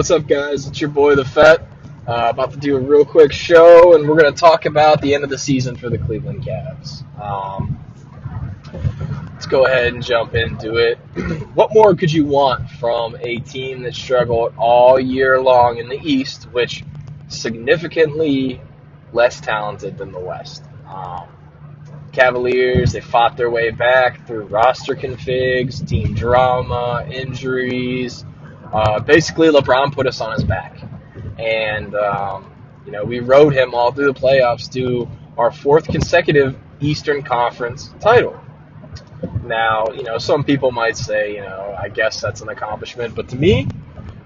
what's up, guys? It's your boy, the Fett. About to do a real quick show, and we're going to talk about the end of the season for the Cleveland Cavs. Let's go ahead and jump into it. What more could you want from a team that struggled all year long in the East, which significantly less talented than the West? Cavaliers, they fought their way back through roster configs, team drama, injuries. Basically, LeBron put us on his back. And, we rode him all through the playoffs to our fourth consecutive Eastern Conference title. Now, some people might say, I guess that's an accomplishment. But to me,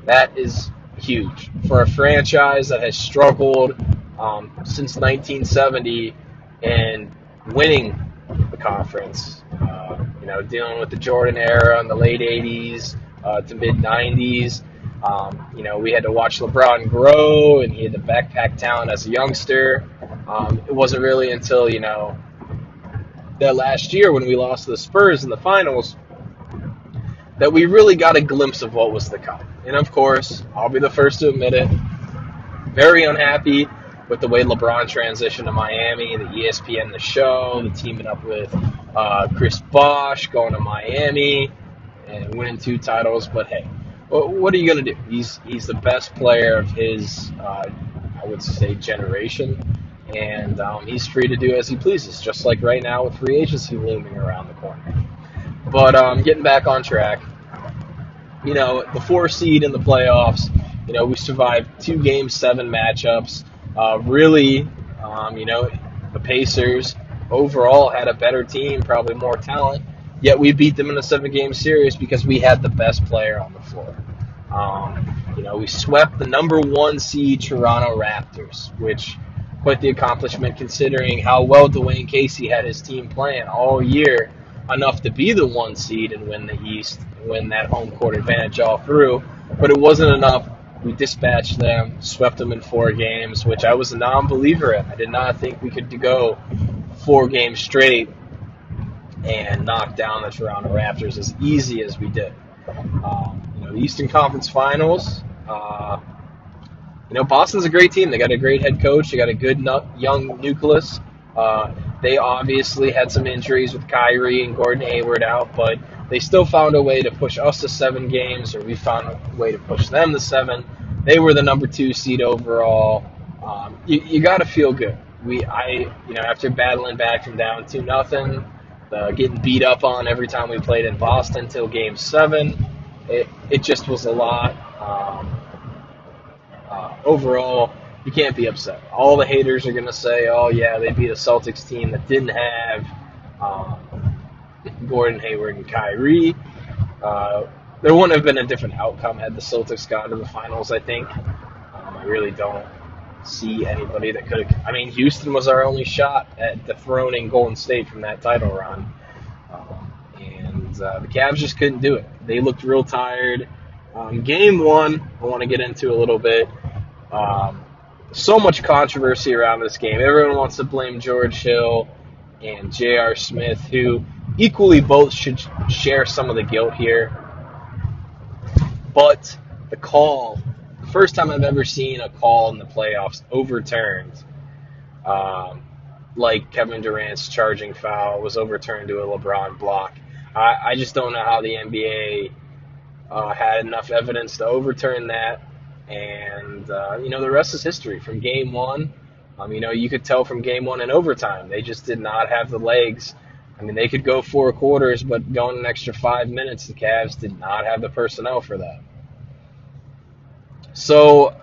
that is huge. For a franchise that has struggled since 1970 and winning the conference, dealing with the Jordan era in the late 80s to mid 90s. We had to watch LeBron grow, and he had the backpack talent as a youngster. It wasn't really until, that last year when we lost to the Spurs in the finals that we really got a glimpse of what was to come. And, of course, I'll be the first to admit it, very unhappy with the way LeBron transitioned to Miami, the ESPN The Show, the teaming up with Chris Bosh, going to Miami and winning 2 titles. But hey, what are you going to do? He's the best player of his, I would say, generation, and he's free to do as he pleases, just like right now with free agency looming around the corner. But getting back on track, the 4 seed in the playoffs, we survived 2 Game 7 matchups. The Pacers overall had a better team, probably more talent, yet we beat them in a 7-game series because we had the best player on the floor. We swept the number 1 seed Toronto Raptors, which quite the accomplishment considering how well Dwayne Casey had his team playing all year, enough to be the 1 seed and win the East, and win that home court advantage all through, but it wasn't enough. We dispatched them, swept them in 4 games, which I was a non-believer in. I did not think we could go 4 games straight and knock down the Toronto Raptors as easy as we did. The Eastern Conference Finals, Boston's a great team. They got a great head coach. They got a good young nucleus. They obviously had some injuries with Kyrie and Gordon Hayward out, but they still found a way to push us to 7 games, or we found a way to push them to 7. They were the number 2 seed overall. You got to feel good. After battling back from down 2-0, getting beat up on every time we played in Boston till Game 7, it just was a lot. Overall, you can't be upset. All the haters are going to say, oh, yeah, they beat a Celtics team that didn't have Gordon Hayward and Kyrie. There wouldn't have been a different outcome had the Celtics gotten to the finals, I think. I really don't see anybody that could have. Houston was our only shot at dethroning Golden State from that title run. The Cavs just couldn't do it. They looked real tired. Game 1, I want to get into a little bit. So much controversy around this game. Everyone wants to blame George Hill and J.R. Smith, who equally both should share some of the guilt here. But the call, the first time I've ever seen a call in the playoffs overturned, like Kevin Durant's charging foul was overturned to a LeBron block. I just don't know how the NBA had enough evidence to overturn that. And, the rest is history. From Game 1, you could tell from Game 1 in overtime, they just did not have the legs. They could go 4 quarters, but going an extra 5 minutes, the Cavs did not have the personnel for that. So,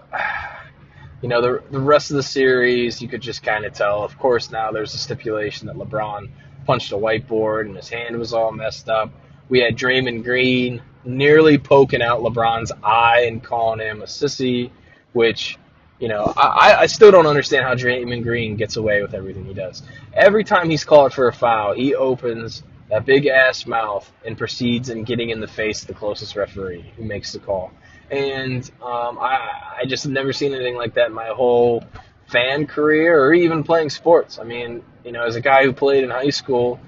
the rest of the series, you could just kind of tell. Of course, now there's a stipulation that LeBron punched a whiteboard and his hand was all messed up. We had Draymond Green nearly poking out LeBron's eye and calling him a sissy, which, I still don't understand how Draymond Green gets away with everything he does. Every time he's called for a foul, he opens that big-ass mouth and proceeds in getting in the face of the closest referee who makes the call. And I just have never seen anything like that in my whole fan career or even playing sports. As a guy who played in high school,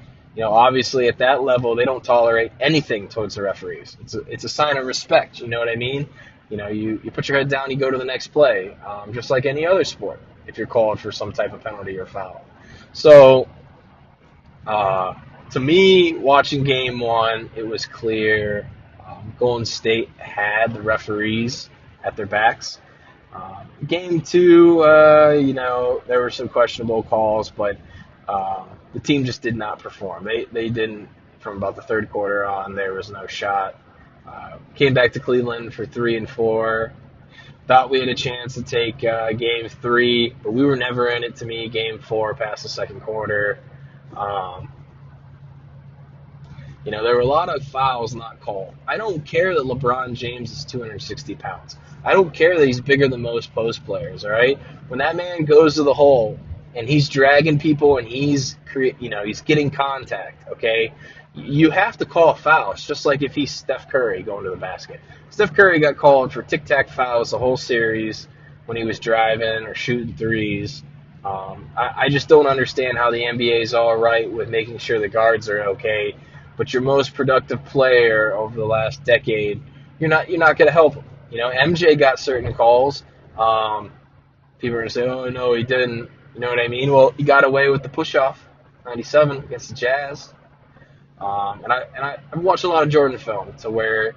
obviously at that level, they don't tolerate anything towards the referees. It's a sign of respect, you know what I mean? You put your head down, you go to the next play, just like any other sport, if you're called for some type of penalty or foul. So, to me, watching game one, it was clear Golden State had the referees at their backs. Game two, there were some questionable calls, but the team just did not perform. They didn't, from about the third quarter on, there was no shot. Came back to Cleveland for 3 and 4. Thought we had a chance to take game three, but we were never in it to me. Game four past the second quarter. There were a lot of fouls not called. I don't care that LeBron James is 260 pounds. I don't care that he's bigger than most post players, all right? When that man goes to the hole and he's dragging people and he's getting contact, okay? You have to call fouls, just like if he's Steph Curry going to the basket. Steph Curry got called for tic-tac fouls the whole series when he was driving or shooting threes. I just don't understand how the NBA is all right with making sure the guards are okay, but your most productive player over the last decade, you're not going to help him. MJ got certain calls. People are going to say, oh, no, he didn't. You know what I mean? Well, he got away with the push-off, 97 against the Jazz. And I've watched a lot of Jordan film to where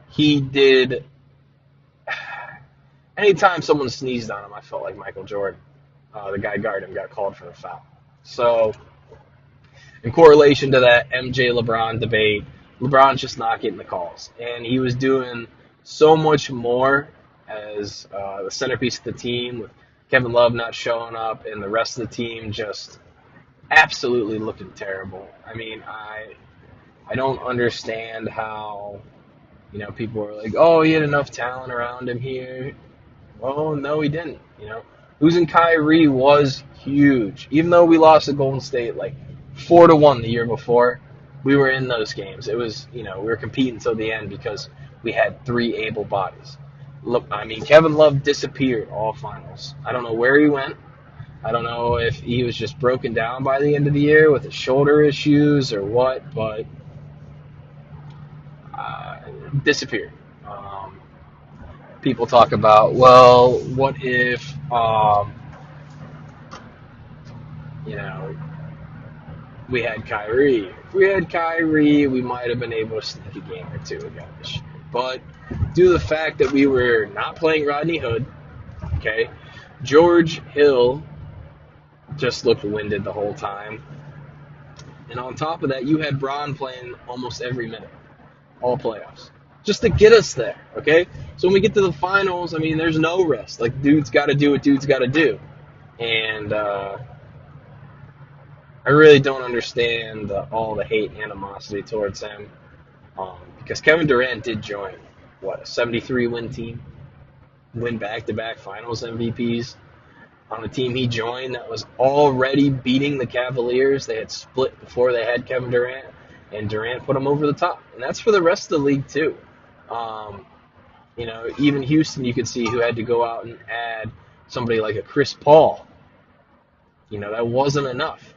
he did. Anytime someone sneezed on him, I felt like Michael Jordan, the guy guarding him, got called for a foul. So, in correlation to that MJ LeBron debate, LeBron's just not getting the calls, and he was doing so much more as the centerpiece of the team, with Kevin Love not showing up and the rest of the team just absolutely looking terrible. I mean, I don't understand how, people are like, oh, he had enough talent around him here. Well, no, he didn't. Losing Kyrie was huge. Even though we lost to Golden State like 4-1 the year before, we were in those games. It was, we were competing until the end because we had 3 able bodies. Look, I mean, Kevin Love disappeared all finals. I don't know where he went. I don't know if he was just broken down by the end of the year with his shoulder issues or what, but disappeared. People talk about, well, what if, we had Kyrie. If we had Kyrie, we might have been able to sneak a game or two again this year. But due to the fact that we were not playing Rodney Hood, okay, George Hill just looked winded the whole time. And on top of that, you had Bron playing almost every minute, all playoffs, just to get us there, okay? So when we get to the finals, I mean, there's no rest. Like, dude's got to do what dude's got to do. And I really don't understand all the hate and animosity towards him, because Kevin Durant did join, a 73-win team, win back-to-back finals MVPs on a team he joined that was already beating the Cavaliers. They had split before they had Kevin Durant, and Durant put them over the top. And that's for the rest of the league, too. Even Houston, you could see, who had to go out and add somebody like a Chris Paul. That wasn't enough.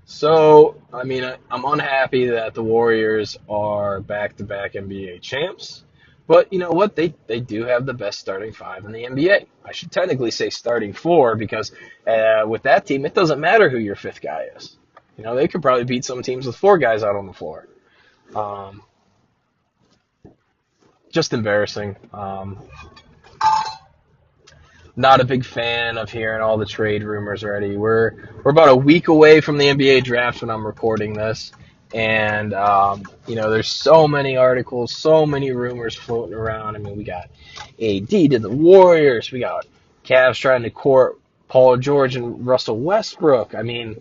So, I mean, I'm unhappy that the Warriors are back-to-back NBA champs. But you know what? They do have the best starting 5 in the NBA. I should technically say starting 4, because with that team, it doesn't matter who your 5th guy is. They could probably beat some teams with 4 guys out on the floor. Just embarrassing. Not a big fan of hearing all the trade rumors already. We're about a week away from the NBA draft when I'm recording this. And, there's so many articles, so many rumors floating around. I mean, we got AD to the Warriors. We got Cavs trying to court Paul George and Russell Westbrook. I mean,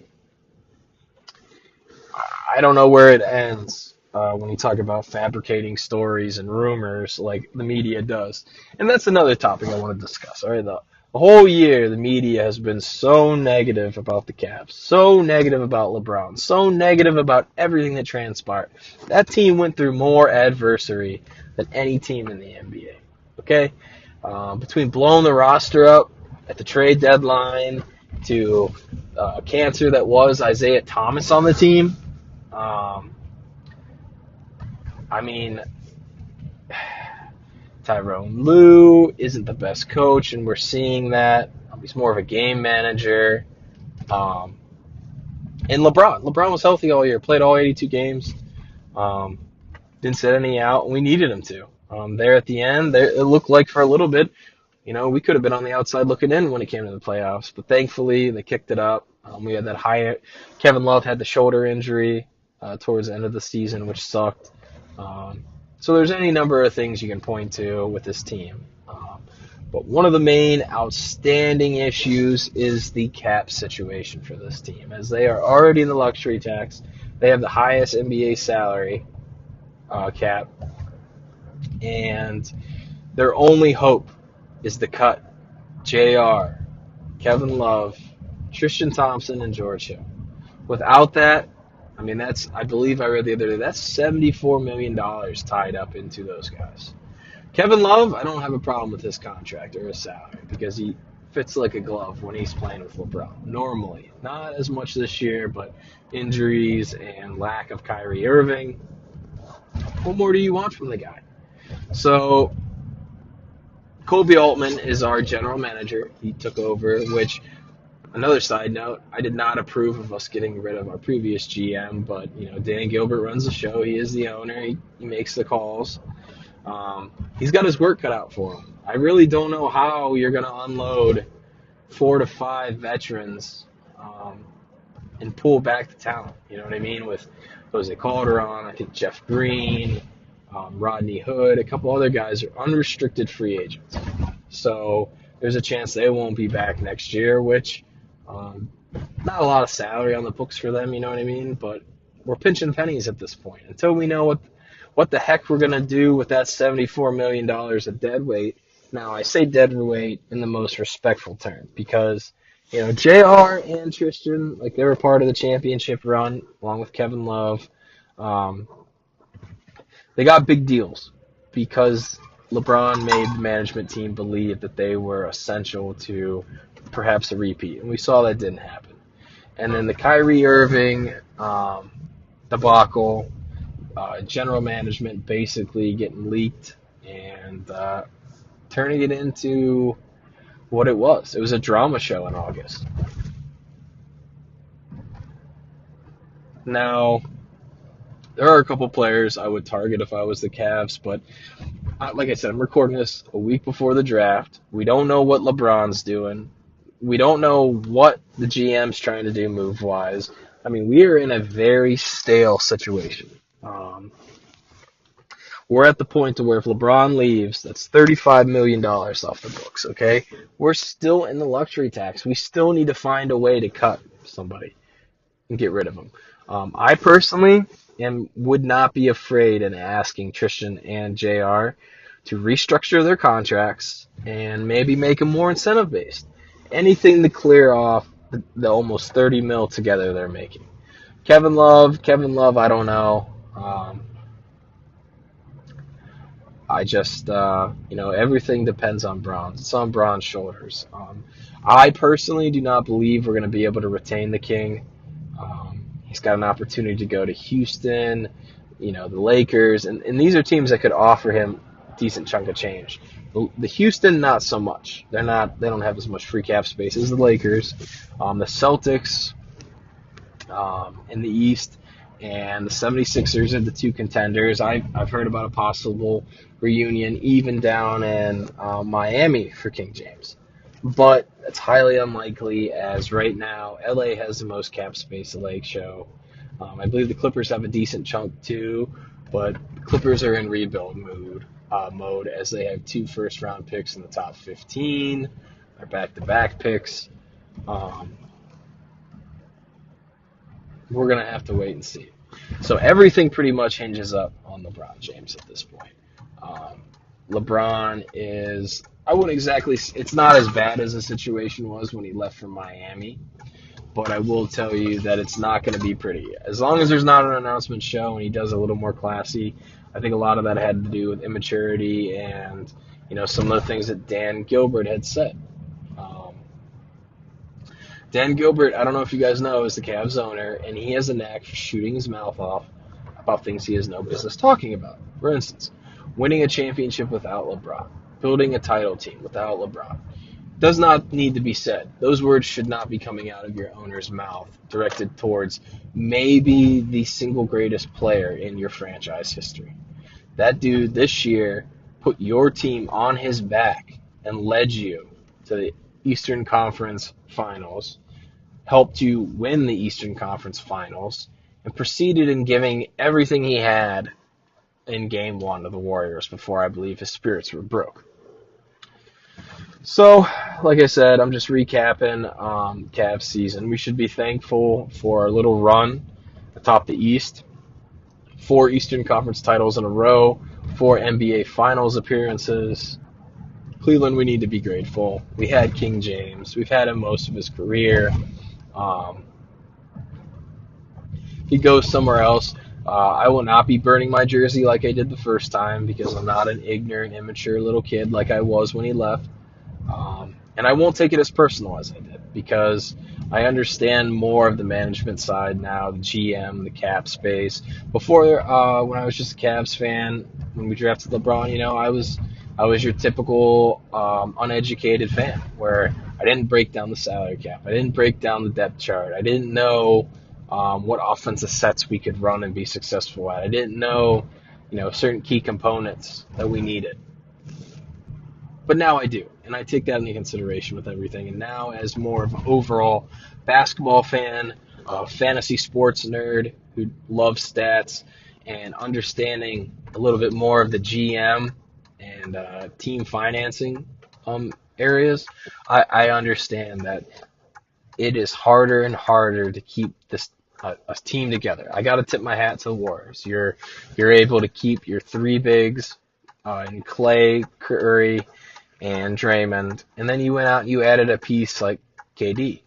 I don't know where it ends when you talk about fabricating stories and rumors like the media does. And that's another topic I want to discuss. All right, the whole year, the media has been so negative about the Cavs, so negative about LeBron, so negative about everything that transpired. That team went through more adversity than any team in the NBA. Okay? Between blowing the roster up at the trade deadline to cancer that was Isaiah Thomas on the team, I mean, Tyrone Lue isn't the best coach, and we're seeing that. He's more of a game manager. Um, and LeBron was healthy all year, played all 82 games. Um, didn't sit any out, and we needed him to. There at the end, it looked like for a little bit, we could have been on the outside looking in when it came to the playoffs, but thankfully they kicked it up. We had that high. Kevin Love had the shoulder injury towards the end of the season, which sucked. So there's any number of things you can point to with this team. But one of the main outstanding issues is the cap situation for this team, as they are already in the luxury tax. They have the highest NBA salary cap, and their only hope is to cut JR, Kevin Love, Tristan Thompson, and George Hill. Without that, I believe I read the other day, that's $74 million tied up into those guys. Kevin Love, I don't have a problem with his contract or his salary because he fits like a glove when he's playing with LeBron. Normally. Not as much this year, but injuries and lack of Kyrie Irving. What more do you want from the guy? So, Kobe Altman is our general manager. He took over, which, another side note, I did not approve of us getting rid of our previous GM, but, Dan Gilbert runs the show. He is the owner. He makes the calls. He's got his work cut out for him. I really don't know how you're going to unload 4 to 5 veterans and pull back the talent. You know what I mean? With Jose Calderon, I think Jeff Green, Rodney Hood, a couple other guys are unrestricted free agents. So there's a chance they won't be back next year, which not a lot of salary on the books for them, you know what I mean? But we're pinching pennies at this point. Until we know what the heck we're going to do with that $74 million of dead weight. Now, I say dead weight in the most respectful term because, JR and Tristan, they were part of the championship run along with Kevin Love. They got big deals because LeBron made the management team believe that they were essential to perhaps a repeat. And we saw that didn't happen. And then the Kyrie Irving debacle, general management basically getting leaked and turning it into what it was. It was a drama show in August. Now, there are a couple players I would target if I was the Cavs, but like I said, I'm recording this a week before the draft. We don't know what LeBron's doing. We don't know what the GM's trying to do move-wise. We are in a very stale situation. We're at the point to where if LeBron leaves, that's $35 million off the books, okay? We're still in the luxury tax. We still need to find a way to cut somebody and get rid of them. I personally would not be afraid in asking Tristan and JR to restructure their contracts and maybe make them more incentive-based. Anything to clear off the almost $30 million together they're making. Kevin Love, I don't know. I just, everything depends on Braun. It's on Braun's shoulders. I personally do not believe we're going to be able to retain the King. He's got an opportunity to go to Houston, the Lakers, and these are teams that could offer him a decent chunk of change. The Houston, not so much. They don't have as much free cap space as the Lakers. The Celtics in the East and the 76ers are the two contenders. I've heard about a possible reunion even down in Miami for King James. But it's highly unlikely as right now LA has the most cap space at Lake Show. I believe the Clippers have a decent chunk too, but the Clippers are in rebuild mode as they have 2 first-round picks in the top 15. They're back-to-back picks. We're going to have to wait and see. So everything pretty much hinges up on LeBron James at this point. LeBron is, I wouldn't exactly, it's not as bad as the situation was when he left for Miami, but I will tell you that it's not going to be pretty. As long as there's not an announcement show and he does a little more classy, I think a lot of that had to do with immaturity and, some of the things that Dan Gilbert had said. Dan Gilbert, I don't know if you guys know, is the Cavs owner, and he has a knack for shooting his mouth off about things he has no business talking about. For instance, winning a championship without LeBron, building a title team without LeBron, does not need to be said. Those words should not be coming out of your owner's mouth directed towards maybe the single greatest player in your franchise history. That dude this year put your team on his back and led you to the Eastern Conference Finals, helped you win the Eastern Conference Finals, and proceeded in giving everything he had in Game 1 of the Warriors before I believe his spirits were broke. So, like I said, I'm just recapping Cavs season. We should be thankful for our little run atop the East. 4 Eastern Conference titles in a row, 4 NBA Finals appearances. Cleveland, we need to be grateful. We had King James. We've had him most of his career. If he goes somewhere else, I will not be burning my jersey like I did the first time because I'm not an ignorant, immature little kid like I was when he left. And I won't take it as personal as I did because I understand more of the management side now, the GM, the cap space. Before, when I was just a Cavs fan, when we drafted LeBron, I was your typical uneducated fan where I didn't break down the salary cap. I didn't break down the depth chart. I didn't know what offensive sets we could run and be successful at. I didn't know, certain key components that we needed. But now I do, and I take that into consideration with everything. And now, as more of an overall basketball fan, fantasy sports nerd who loves stats, and understanding a little bit more of the GM and team financing areas, I understand that it is harder and harder to keep this a team together. I got to tip my hat to the Warriors. You're able to keep your 3 bigs in Clay, Curry, and Draymond, and then you went out and you added a piece like KD.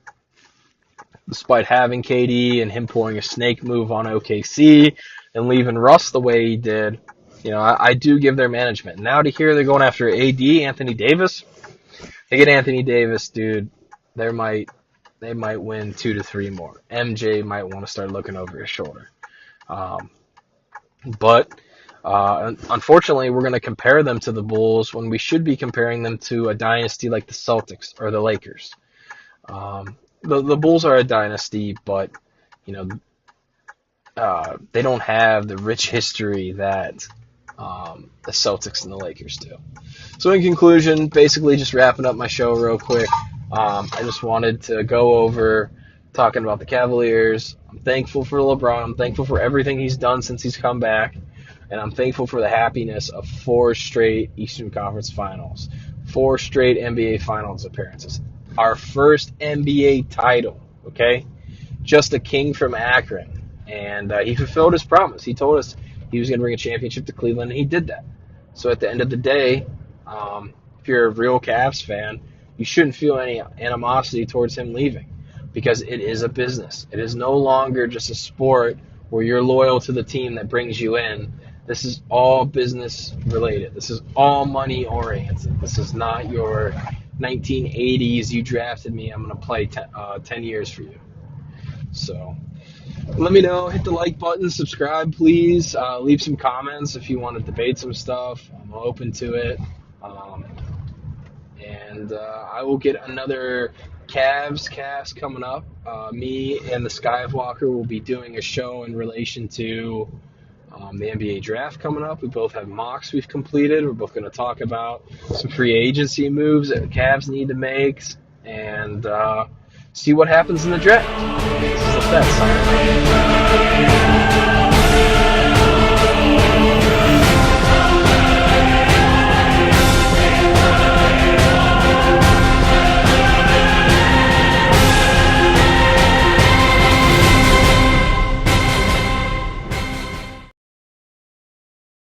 Despite having KD and him pulling a snake move on OKC and leaving Russ the way he did, I do give their management. Now to hear they're going after AD, Anthony Davis, they get Anthony Davis, dude, they might win 2 to 3 more. MJ might want to start looking over his shoulder. But unfortunately, we're going to compare them to the Bulls when we should be comparing them to a dynasty like the Celtics or the Lakers. The Bulls are a dynasty, but they don't have the rich history that the Celtics and the Lakers do. So in conclusion, basically just wrapping up my show real quick, I just wanted to go over talking about the Cavaliers. I'm thankful for LeBron. I'm thankful for everything he's done since he's come back. And I'm thankful for the happiness of 4 straight Eastern Conference Finals, 4 straight NBA Finals appearances. Our first NBA title, okay? Just a king from Akron. And he fulfilled his promise. He told us he was going to bring a championship to Cleveland, and he did that. So at the end of the day, if you're a real Cavs fan, you shouldn't feel any animosity towards him leaving because it is a business. It is no longer just a sport where you're loyal to the team that brings you in. This is all business related. This is all money oriented. This is not your 1980s, you drafted me, I'm going to play 10 years for you. So let me know. Hit the like button. Subscribe, please. Leave some comments if you want to debate some stuff. I'm open to it. And I will get another Cavs cast coming up. Me and the SkiveWalker will be doing a show in relation to the NBA draft coming up. We both have mocks we've completed. We're both going to talk about some free agency moves that the Cavs need to make and see what happens in the draft. This is the Fett signing.